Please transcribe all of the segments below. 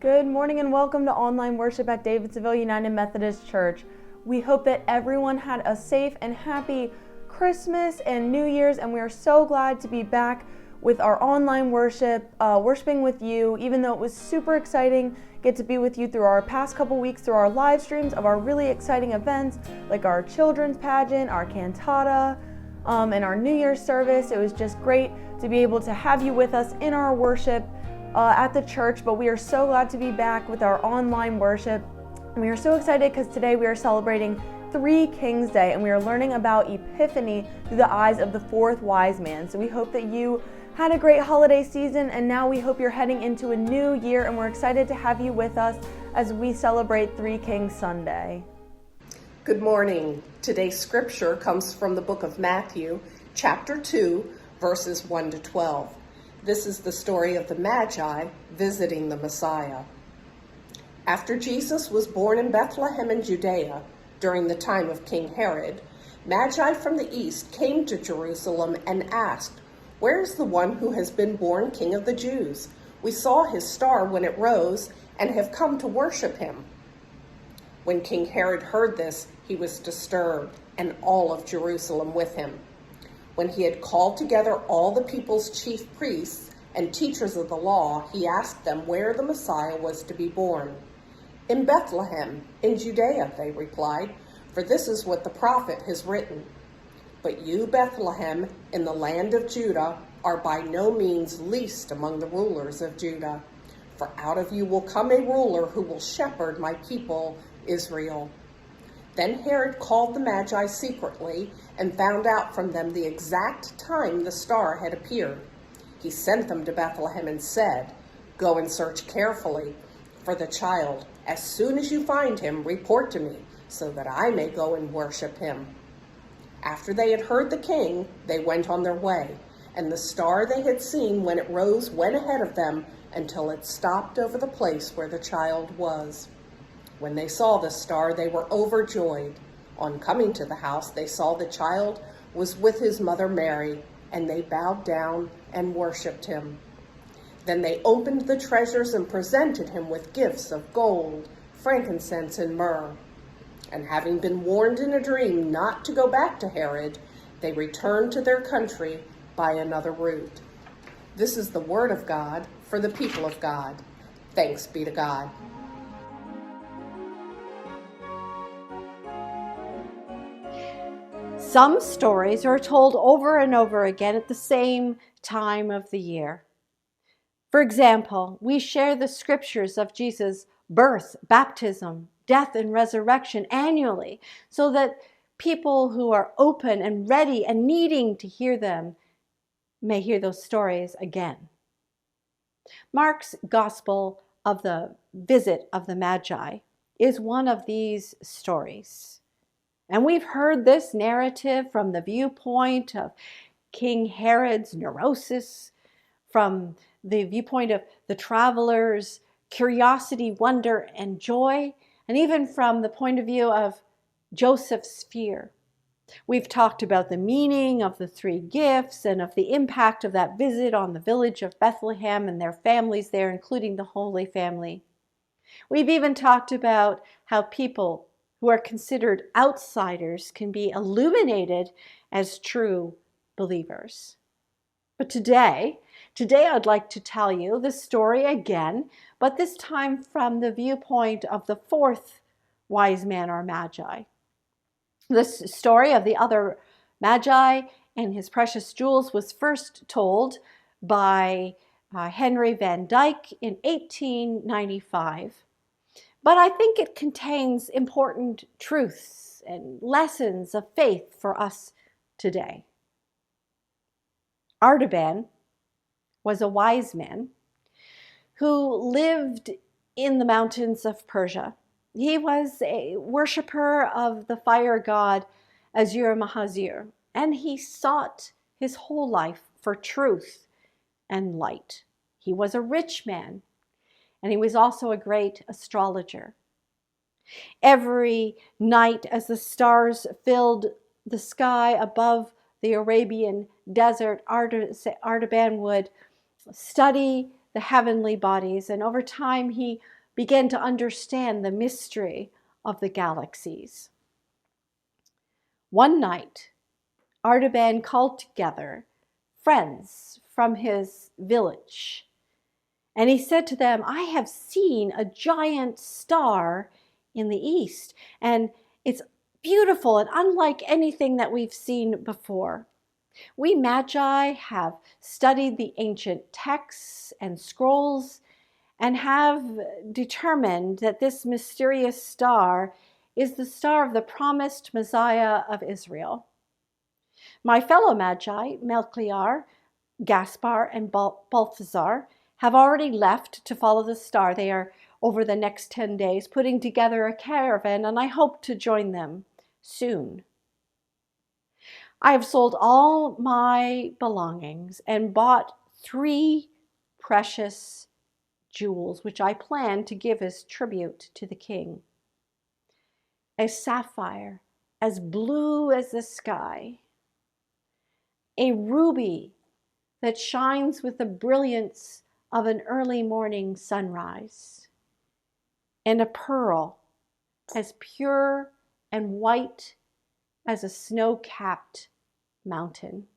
Good morning and welcome to online worship at Davidsonville United Methodist Church. We hope that everyone had a safe and happy Christmas and New Year's, and we are so glad to be back with our online worship, worshiping with you, even though it was super exciting, get to be with you through our past couple weeks, through our live streams of our really exciting events, like our children's pageant, our cantata, and our New Year's service. It was just great to be able to have you with us in our worship at the church, but we are so glad to be back with our online worship. And we are so excited because today we are celebrating Three Kings Day, and we are learning about Epiphany through the eyes of the fourth Wiseman. So we hope that you had a great holiday season, and now we hope you're heading into a new year, and we're excited to have you with us as we celebrate Three Kings Sunday. Good morning. Today's scripture comes from the book of Matthew, chapter 2, verses 1 to 12. This is the story of the Magi visiting the Messiah. After Jesus was born in Bethlehem in Judea during the time of King Herod, Magi from the east came to Jerusalem and asked, "Where is the one who has been born King of the Jews? We saw his star when it rose and have come to worship him." When King Herod heard this, he was disturbed, and all of Jerusalem with him. When he had called together all the people's chief priests and teachers of the law, he asked them where the Messiah was to be born. "In Bethlehem, in Judea," they replied, "for this is what the prophet has written. But you, Bethlehem, in the land of Judah, are by no means least among the rulers of Judah. For out of you will come a ruler who will shepherd my people, Israel." Then Herod called the Magi secretly and found out from them the exact time the star had appeared. He sent them to Bethlehem and said, "Go and search carefully for the child. As soon as you find him, report to me, so that I may go and worship him." After they had heard the king, they went on their way, and the star they had seen when it rose went ahead of them until it stopped over the place where the child was. When they saw the star, they were overjoyed. On coming to the house, they saw the child was with his mother Mary, and they bowed down and worshipped him. Then they opened the treasures and presented him with gifts of gold, frankincense, and myrrh. And having been warned in a dream not to go back to Herod, they returned to their country by another route. This is the word of God for the people of God. Thanks be to God. Some stories are told over and over again at the same time of the year. For example, we share the scriptures of Jesus' birth, baptism, death, and resurrection annually so that people who are open and ready and needing to hear them may hear those stories again. Mark's Gospel of the visit of the Magi is one of these stories. And we've heard this narrative from the viewpoint of King Herod's neurosis, from the viewpoint of the travelers' curiosity, wonder, and joy, and even from the point of view of Joseph's fear. We've talked about the meaning of the three gifts and of the impact of that visit on the village of Bethlehem and their families there, including the Holy Family. We've even talked about how people who are considered outsiders can be illuminated as true believers. But today I'd like to tell you the story again, but this time from the viewpoint of the fourth wise man or Magi. This story of the other Magi and his precious jewels was first told by Henry Van Dyke in 1895. But I think it contains important truths and lessons of faith for us today. Artaban was a wise man who lived in the mountains of Persia. He was a worshiper of the fire god Ahura-Mazda, and he sought his whole life for truth and light. He was a rich man, and he was also a great astrologer. Every night as the stars filled the sky above the Arabian desert, Artaban would study the heavenly bodies, and over time he began to understand the mystery of the galaxies. One night, Artaban called together friends from his village, and he said to them, "I have seen a giant star in the east, and it's beautiful and unlike anything that we've seen before. We Magi have studied the ancient texts and scrolls and have determined that this mysterious star is the star of the promised Messiah of Israel. My fellow Magi, Melchior, Gaspar, and Balthazar, have already left to follow the star. They are, over the next 10 days, putting together a caravan, and I hope to join them soon. I have sold all my belongings and bought 3 precious jewels, which I plan to give as tribute to the king. A sapphire as blue as the sky, a ruby that shines with the brilliance of an early morning sunrise, and a pearl as pure and white as a snow-capped mountain."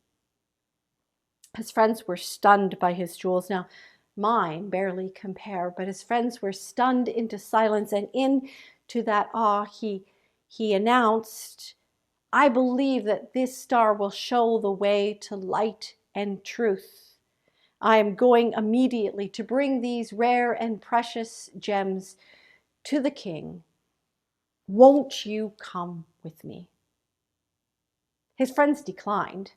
His friends were stunned by his jewels. Now, mine barely compare, but his friends were stunned into silence, and into that awe he announced, "I believe that this star will show the way to light and truth. I am going immediately to bring these rare and precious gems to the king. Won't you come with me?" His friends declined.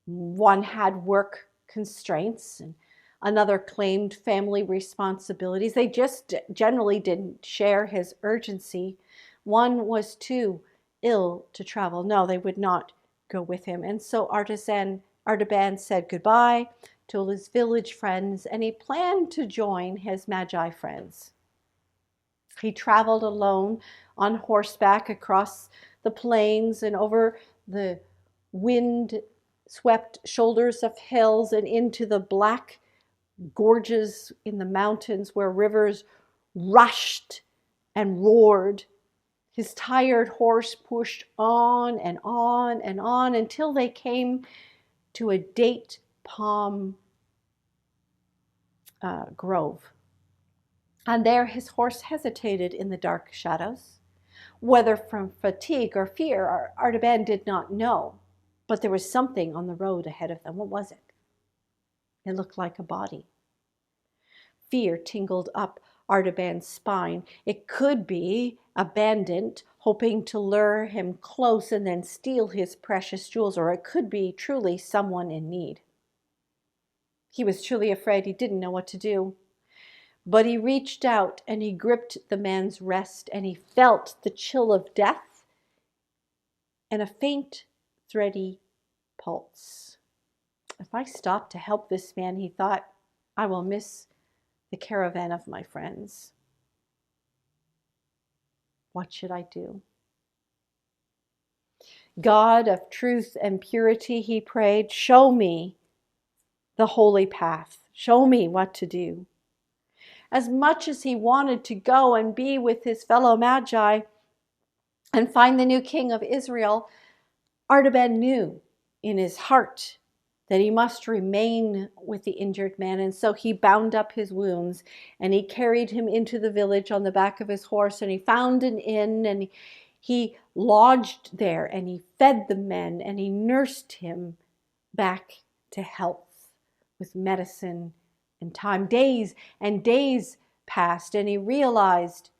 One had work constraints, and another claimed family responsibilities. They just generally didn't share his urgency. One was too ill to travel. No, they would not go with him. And so Artaban said goodbye to his village friends, and he planned to join his Magi friends. He traveled alone on horseback across the plains and over the wind-swept shoulders of hills and into the black gorges in the mountains where rivers rushed and roared. His tired horse pushed on and on and on until they came to a date palm grove. And there his horse hesitated in the dark shadows. Whether from fatigue or fear, Artaban did not know. But there was something on the road ahead of them. What was it? It looked like a body. Fear tingled up Artaban's spine. It could be a bandit hoping to lure him close and then steal his precious jewels, or it could be truly someone in need. He was truly afraid. He didn't know what to do. But he reached out and he gripped the man's wrist, and he felt the chill of death and a faint, thready pulse. If I stop to help this man, he thought, I will miss the caravan of my friends. What should I do? God of truth and purity, he prayed, show me the holy path. Show me what to do. As much as he wanted to go and be with his fellow Magi and find the new king of Israel, Artaban knew in his heart that he must remain with the injured man. And so he bound up his wounds and he carried him into the village on the back of his horse, and he found an inn and he lodged there, and he fed the men and he nursed him back to health with medicine and time. Days and days passed, and he realized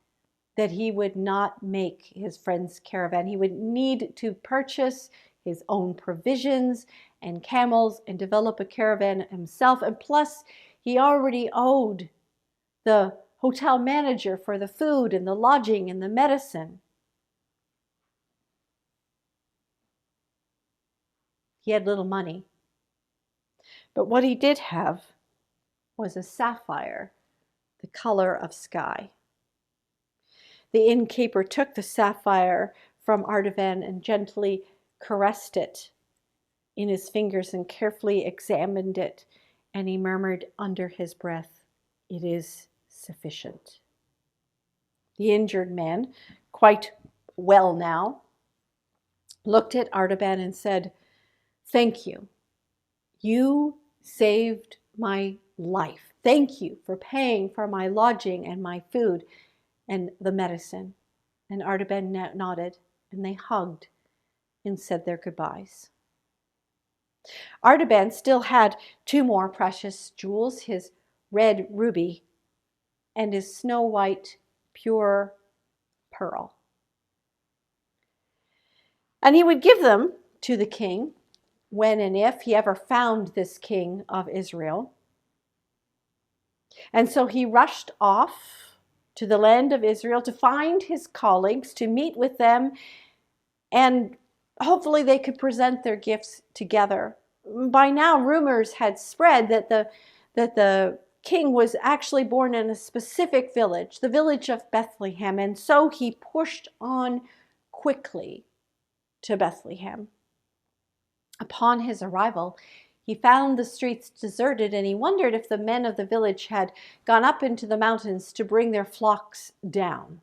that he would not make his friend's caravan. He would need to purchase his own provisions and camels and develop a caravan himself. And plus, he already owed the hotel manager for the food and the lodging and the medicine. He had little money. But what he did have was a sapphire, the color of sky. The innkeeper took the sapphire from Artaban and gently caressed it in his fingers and carefully examined it, and he murmured under his breath, "It is sufficient." The injured man, quite well now, looked at Artaban and said, "Thank you. You saved my life. Thank you for paying for my lodging and my food and the medicine." And Artaban nodded, and they hugged and said their goodbyes. Artaban still had 2 more precious jewels, his red ruby and his snow white pure pearl. And he would give them to the king when and if he ever found this king of Israel. And so he rushed off to the land of Israel to find his colleagues, to meet with them, and hopefully they could present their gifts together. By now, rumors had spread that the king was actually born in a specific village, the village of Bethlehem, and so he pushed on quickly to Bethlehem. Upon his arrival, he found the streets deserted, and he wondered if the men of the village had gone up into the mountains to bring their flocks down.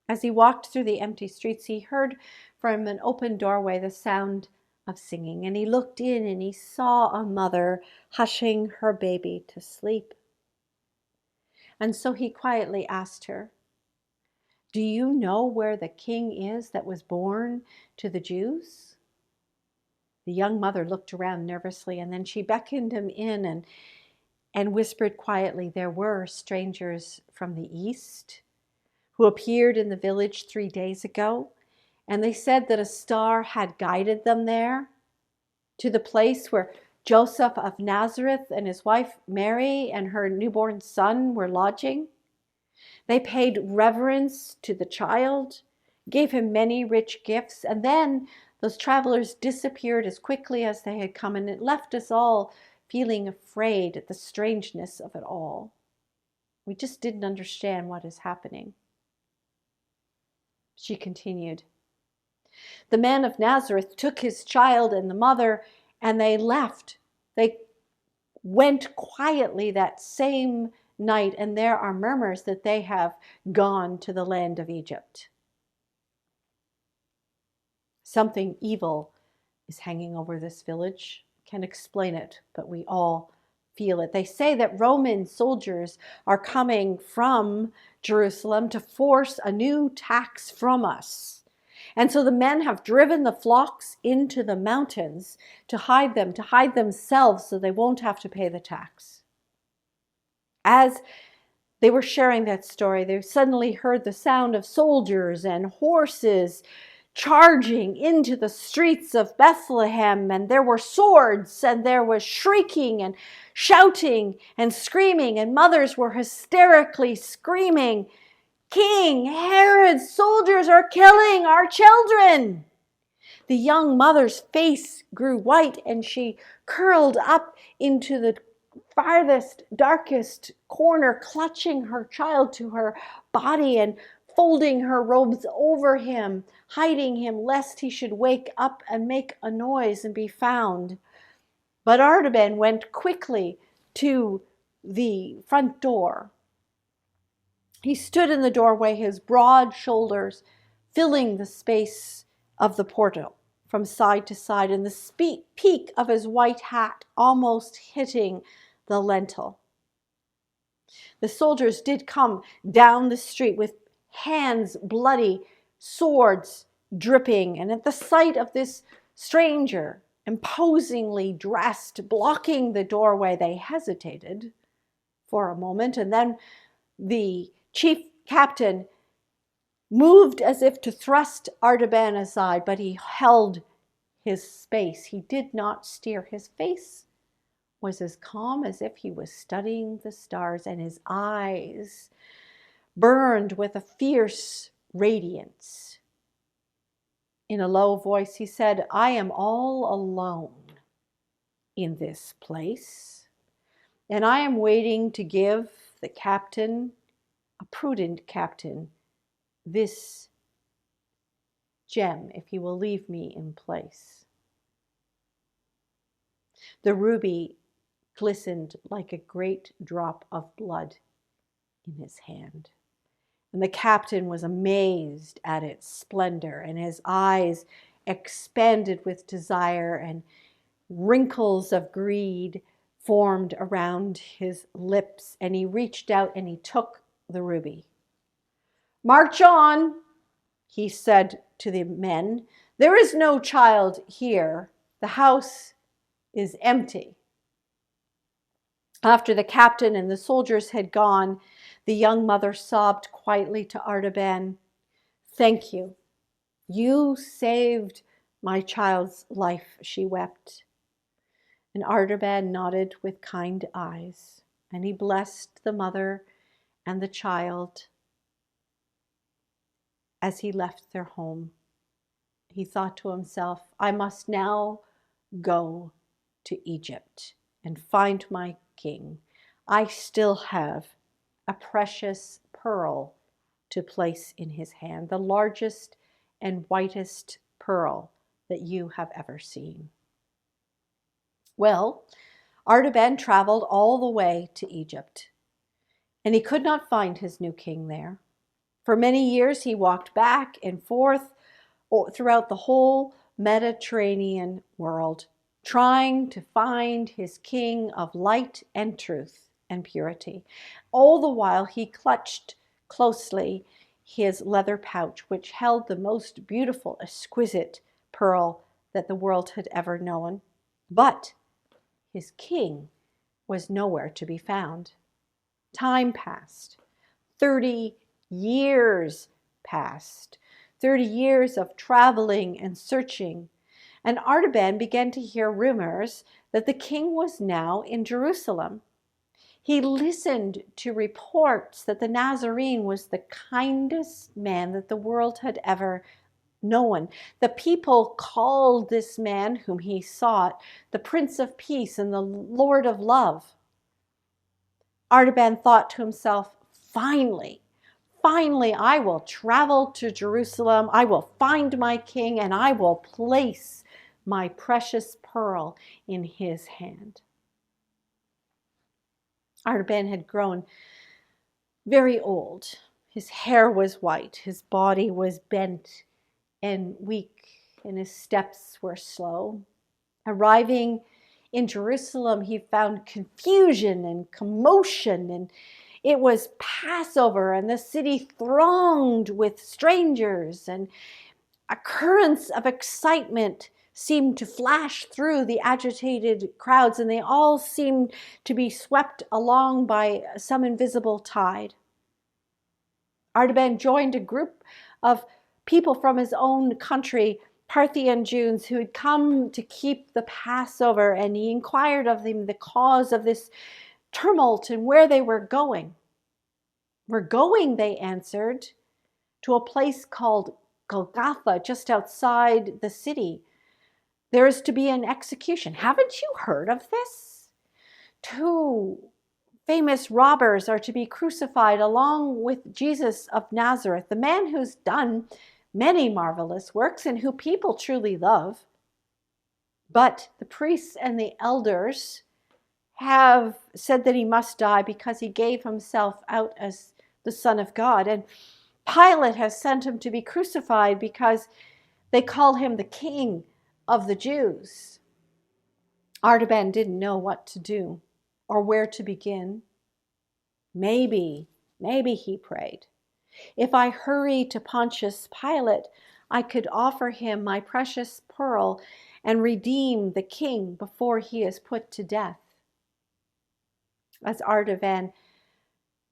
As he walked through the empty streets, he heard from an open doorway the sound of singing, and he looked in and he saw a mother hushing her baby to sleep. And so he quietly asked her, "Do you know where the king is that was born to the Jews?" The young mother looked around nervously, and then she beckoned him in and whispered quietly, "There were strangers from the east who appeared in the village 3 days ago, and they said that a star had guided them there to the place where Joseph of Nazareth and his wife Mary and her newborn son were lodging. They paid reverence to the child, gave him many rich gifts, and then those travelers disappeared as quickly as they had come, and it left us all feeling afraid at the strangeness of it all. We just didn't understand what is happening." She continued, "The man of Nazareth took his child and the mother, and they left. They went quietly that same night, and there are murmurs that they have gone to the land of Egypt." Something evil is hanging over this village. Can't explain it, but we all feel it. They say that Roman soldiers are coming from Jerusalem to force a new tax from us. And so the men have driven the flocks into the mountains to hide themselves so they won't have to pay the tax. As they were sharing that story, they suddenly heard the sound of soldiers and horses charging into the streets of Bethlehem, and there were swords, and there was shrieking and shouting and screaming, and mothers were hysterically screaming, "King Herod's soldiers are killing our children!" The young mother's face grew white, and she curled up into the farthest, darkest corner, clutching her child to her body and folding her robes over him, hiding him lest he should wake up and make a noise and be found. But Artaban went quickly to the front door. He stood in the doorway, his broad shoulders filling the space of the portal from side to side, and the peak of his white hat almost hitting the lintel. The soldiers did come down the street with hands bloody, swords dripping, and at the sight of this stranger, imposingly dressed, blocking the doorway, they hesitated for a moment, and then the chief captain moved as if to thrust Artaban aside, but he held his space. He did not steer. His face was as calm as if he was studying the stars, and his eyes burned with a fierce radiance. In a low voice, he said, "I am all alone in this place, and I am waiting to give the captain, a prudent captain, this gem if he will leave me in place." The ruby glistened like a great drop of blood in his hand. And the captain was amazed at its splendor, and his eyes expanded with desire, and wrinkles of greed formed around his lips, and he reached out and he took the ruby. "March on," he said to the men. "There is no child here. The house is empty." After the captain and the soldiers had gone, the young mother sobbed quietly to Artaban. "Thank you. You saved my child's life," she wept. And Artaban nodded with kind eyes, and he blessed the mother and the child as he left their home. He thought to himself, "I must now go to Egypt and find my king. I still have a precious pearl to place in his hand, the largest and whitest pearl that you have ever seen." Well, Artaban traveled all the way to Egypt, and he could not find his new king there. For many years he walked back and forth throughout the whole Mediterranean world, trying to find his king of light and truth and purity. All the while he clutched closely his leather pouch, which held the most beautiful, exquisite pearl that the world had ever known. But his king was nowhere to be found. Time passed. 30 years passed. 30 years of traveling and searching. And Artaban began to hear rumors that the king was now in Jerusalem. He listened to reports that the Nazarene was the kindest man that the world had ever known. The people called this man whom he sought the Prince of Peace and the Lord of Love. Artaban thought to himself, finally, I will travel to Jerusalem. I will find my king, and I will place my precious pearl in his hand. Artaban had grown very old. His hair was white. His body was bent and weak, and his steps were slow. Arriving in Jerusalem, he found confusion and commotion, and it was Passover, and the city thronged with strangers, and a current of excitement seemed to flash through the agitated crowds, and they all seemed to be swept along by some invisible tide. Artaban joined a group of people from his own country, Parthian Jews, who had come to keep the Passover, and he inquired of them the cause of this tumult and where they were going. "We're going," they answered, "to a place called Golgotha, just outside the city. There is to be an execution. Haven't you heard of this? 2 famous robbers are to be crucified along with Jesus of Nazareth, the man who's done many marvelous works and who people truly love. But the priests and the elders have said that he must die because he gave himself out as the Son of God. And Pilate has sent him to be crucified because they call him the King of the Jews." Artaban didn't know what to do or where to begin. Maybe he prayed, if I hurry to Pontius Pilate, I could offer him my precious pearl and redeem the king before he is put to death. As Artaban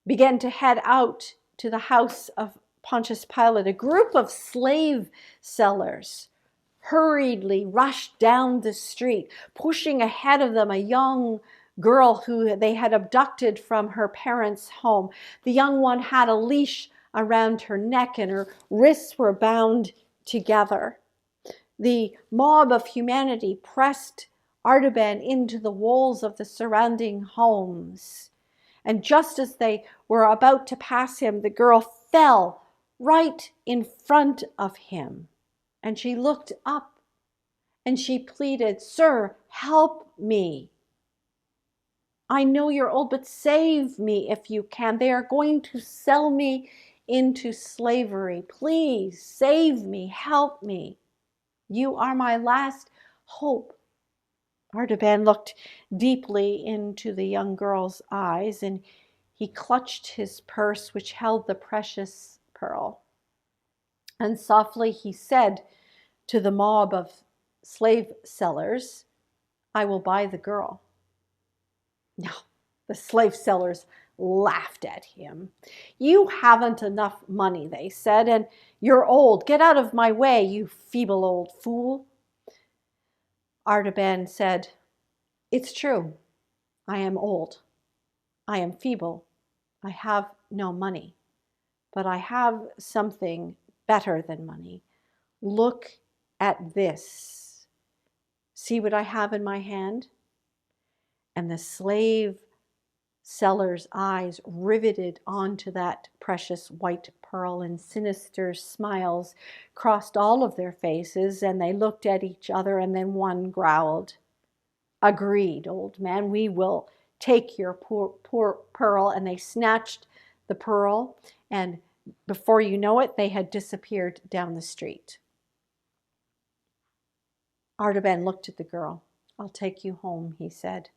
began to head out to the house of Pontius Pilate, a group of slave sellers hurriedly rushed down the street, pushing ahead of them a young girl who they had abducted from her parents' home. The young one had a leash around her neck, and her wrists were bound together. The mob of humanity pressed Artaban into the walls of the surrounding homes. And just as they were about to pass him, the girl fell right in front of him. And she looked up and she pleaded, "Sir, help me. I know you're old, but save me if you can. They are going to sell me into slavery. Please save me, help me. You are my last hope. Artaban looked deeply into the young girl's eyes, and he clutched his purse, which held the precious pearl. And softly he said to the mob of slave sellers, I will buy the girl. No, the slave sellers laughed at him. You haven't enough money, they said, and you're old. Get out of my way, you feeble old fool. Artaban said, it's true. I am old. I am feeble. I have no money. But I have something better than money. Look at this. See what I have in my hand? And the slave seller's eyes riveted onto that precious white pearl, and sinister smiles crossed all of their faces, and they looked at each other, and then one growled, agreed, old man, we will take your poor pearl. And they snatched the pearl, and before you know it, they had disappeared down the street. Artaban looked at the girl. I'll take you home, he said.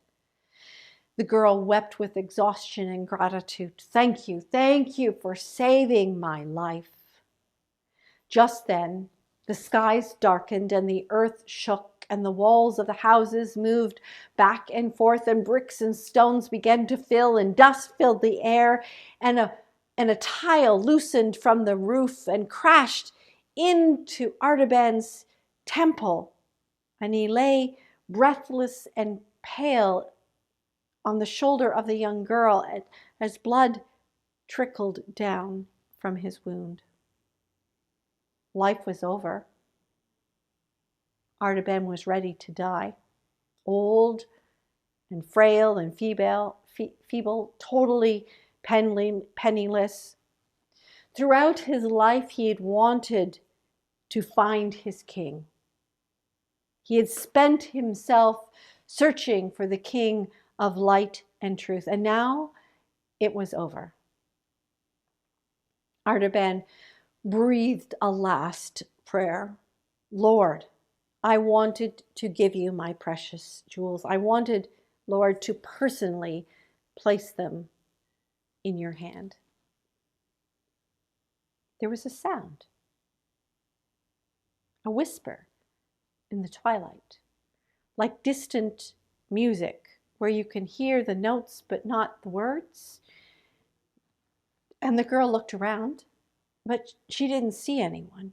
The girl wept with exhaustion and gratitude. Thank you for saving my life. Just then, the skies darkened and the earth shook, and the walls of the houses moved back and forth, and bricks and stones began to fill, and dust filled the air, and a tile loosened from the roof and crashed into Artaban's temple, and he lay breathless and pale on the shoulder of the young girl as blood trickled down from his wound. Life was over. Artaban was ready to die, old and frail and feeble, totally penniless. Throughout his life, he had wanted to find his king. He had spent himself searching for the king of light and truth, and now it was over. Artaban breathed a last prayer. Lord, I wanted to give you my precious jewels. I wanted, Lord, to personally place them in your hand. There was a sound, a whisper in the twilight, like distant music where you can hear the notes but not the words. And the girl looked around, but she didn't see anyone.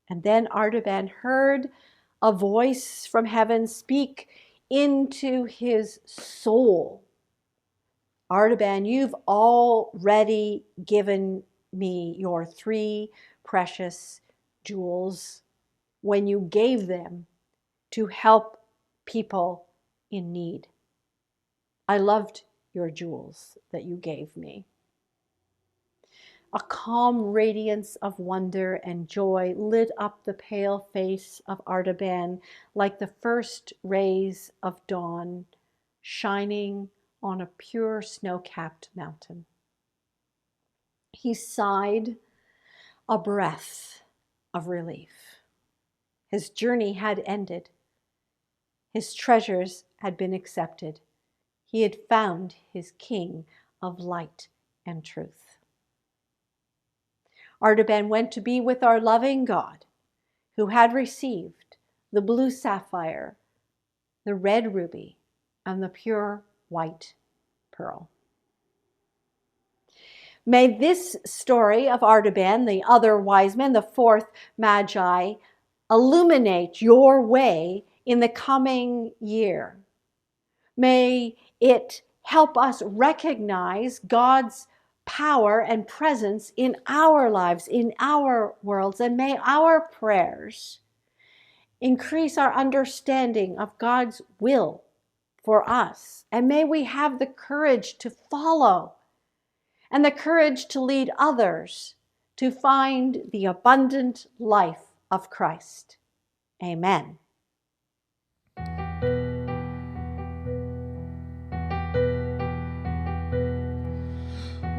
And then Artaban heard a voice from heaven speak into his soul. Artaban, you've already given me your 3 precious jewels when you gave them to help people in need. I loved your jewels that you gave me. A calm radiance of wonder and joy lit up the pale face of Artaban like the first rays of dawn shining on a pure snow-capped mountain. He sighed a breath of relief. His journey had ended. His treasures had been accepted. He had found his king of light and truth. Artaban went to be with our loving God, who had received the blue sapphire, the red ruby, and the pure white pearl. May this story of Artaban, the other Wiseman, the 4th Magi, illuminate your way in the coming year. May it help us recognize God's power and presence in our lives, in our worlds, and may our prayers increase our understanding of God's will for us, and may we have the courage to follow and the courage to lead others to find the abundant life of Christ. Amen.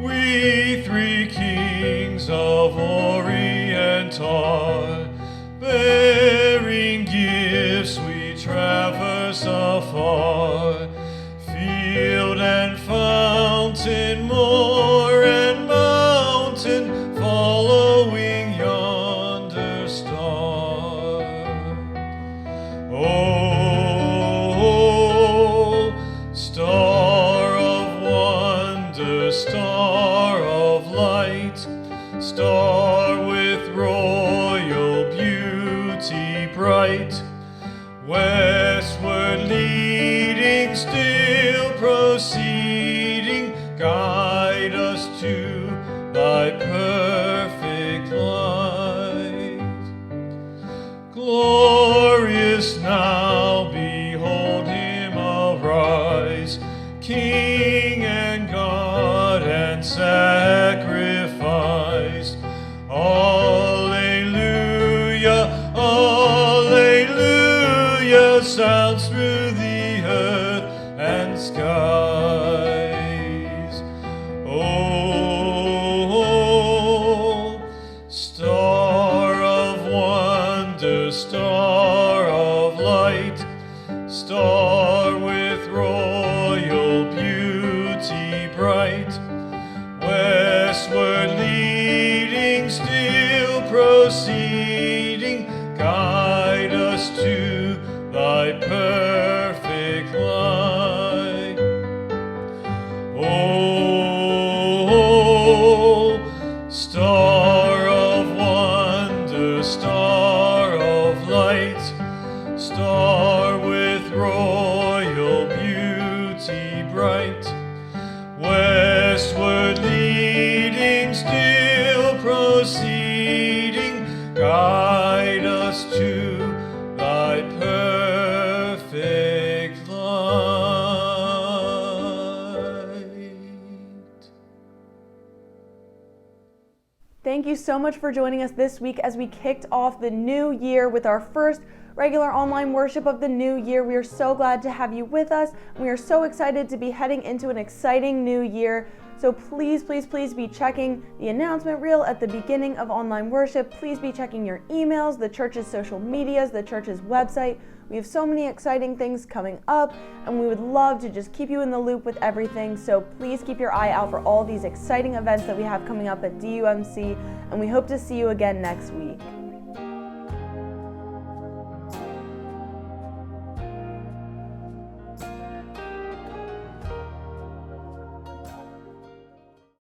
We 3 are. Bearing gifts we traverse afar, field and fountain, moor and mountain, following yonder star. Oh, star of wonder, star of light, star with royal beauty bright, westward leading, still proceeding, guide us to thy perfect light. Glorious now, behold him arise, King and God and sacrifice. Alleluia, alleluia, sounds through the earth and skies. Oh, star of wonder, star of light, star with royal beauty bright, westward leading, still proceeding, guide us to thy perfect light. Oh, star of wonder, star of light, star with royal beauty bright, westward leading, still proceeding, guide us to thy perfect light. Thank you so much for joining us this week as we kicked off the new year with our first regular online worship of the new year. We are so glad to have you with us. We are so excited to be heading into an exciting new year. So please, please, please be checking the announcement reel at the beginning of online worship. Please be checking your emails, the church's social medias, the church's website. We have so many exciting things coming up, and we would love to just keep you in the loop with everything. So please keep your eye out for all these exciting events that we have coming up at DUMC, and we hope to see you again next week.